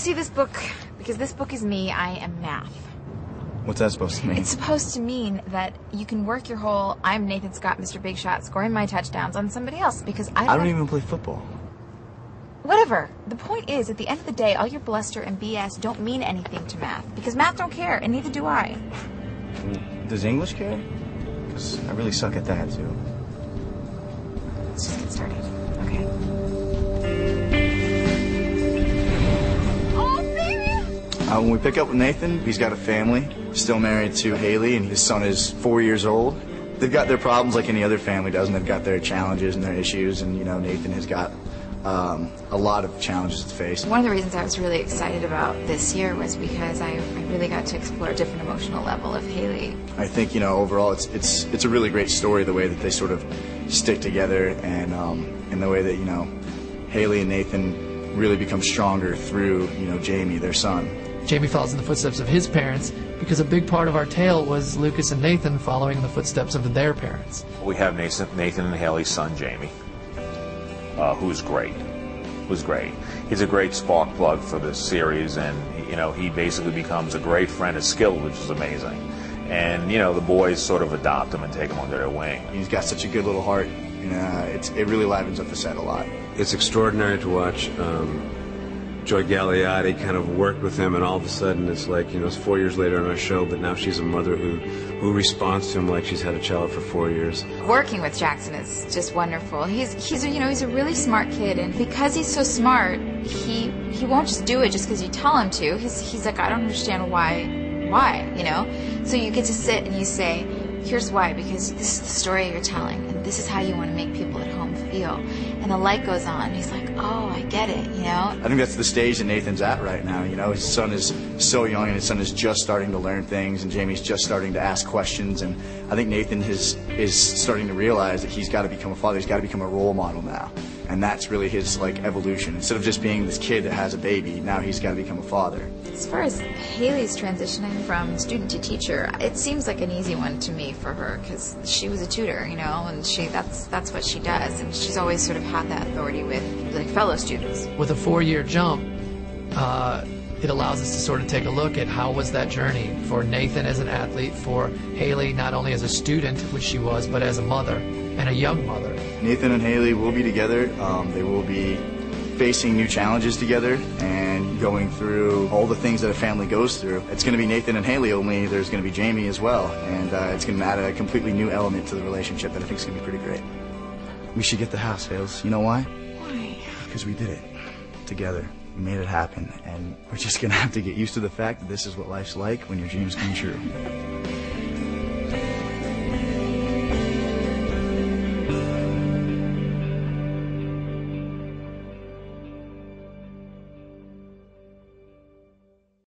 see this book because this book is me. I am math. What's that supposed to mean? It's supposed to mean that you can work your whole I'm Nathan Scott, Mr. Big Shot, scoring my touchdowns on somebody else because I don't even play football. Whatever. The point is, at the end of the day, all your bluster and BS don't mean anything to math because math don't care, and neither do I. Does English care? Because I really suck at that, too. Let's just get started. Okay. Oh, baby! When we pick up with Nathan, he's got a family, still married to Haley, and his son is 4 years old. They've got their problems like any other family does, and they've got their challenges and their issues, and, you know, Nathan has got a lot of challenges to face. One of the reasons I was really excited about this year was because I really got to explore a different emotional level of Haley. I think, you know, overall it's a really great story, the way that they sort of stick together, and the way that, you know, Haley and Nathan really become stronger through, you know, Jamie, their son. Jamie follows in the footsteps of his parents because a big part of our tale was Lucas and Nathan following in the footsteps of their parents. We have Nathan and Haley's son, Jamie, who's great. He's a great spark plug for this series, and, you know, he basically becomes a great friend at Skill, which is amazing. And, you know, the boys sort of adopt him and take him under their wing. He's got such a good little heart, and it really livens up the set a lot. It's extraordinary to watch Joy Gagliotti kind of work with him, and all of a sudden it's like, you know, it's 4 years later on our show, but now she's a mother who responds to him like she's had a child for 4 years. Working with Jackson is just wonderful. He's a really smart kid, and because he's so smart, he won't just do it just because you tell him to. He's like, I don't understand why, you know? So you get to sit and you say, here's why, because this is the story you're telling, and this is how you want to make people at home feel. And the light goes on, and he's like, oh, I get it, you know? I think that's the stage that Nathan's at right now, you know? His son is so young, and his son is just starting to learn things, and Jamie's just starting to ask questions, and I think Nathan is starting to realize that he's got to become a father, he's got to become a role model now. And that's really his, like, evolution. Instead of just being this kid that has a baby, now he's got to become a father. As far as Haley's transitioning from student to teacher, it seems like an easy one to me for her because she was a tutor, you know, and that's what she does, and she's always sort of had that authority with like fellow students. With a 4-year jump, it allows us to sort of take a look at how was that journey for Nathan as an athlete, for Haley not only as a student, which she was, but as a mother and a young mother. Nathan and Haley will be together. They will be facing new challenges together and going through all the things that a family goes through. It's going to be Nathan and Haley, only there's going to be Jamie as well, and it's going to add a completely new element to the relationship that I think is going to be pretty great. We should get the house, Hales. You know why? Why? Because we did it together. We made it happen, and we're just going to have to get used to the fact that this is what life's like when your dreams come true.